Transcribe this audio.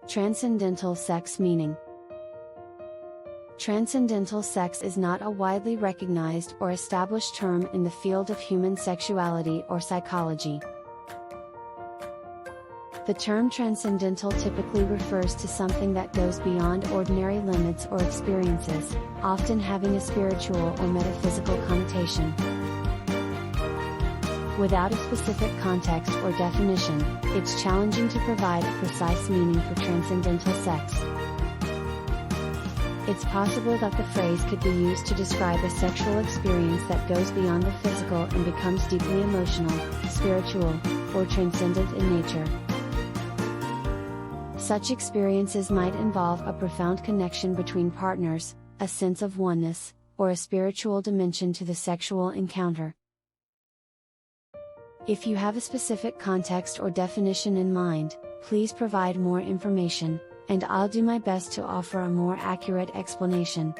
Transcendental sex meaning. Transcendental sex is not a widely recognized or established term in the field of human sexuality or psychology. The term transcendental typically refers to something that goes beyond ordinary limits or experiences, often having a spiritual or metaphysical connotation. Without a specific context or definition, it's challenging to provide a precise meaning for transcendental sex. It's possible that the phrase could be used to describe a sexual experience that goes beyond the physical and becomes deeply emotional, spiritual, or transcendent in nature. Such experiences might involve a profound connection between partners, a sense of oneness, or a spiritual dimension to the sexual encounter. If you have a specific context or definition in mind, please provide more information, and I'll do my best to offer a more accurate explanation.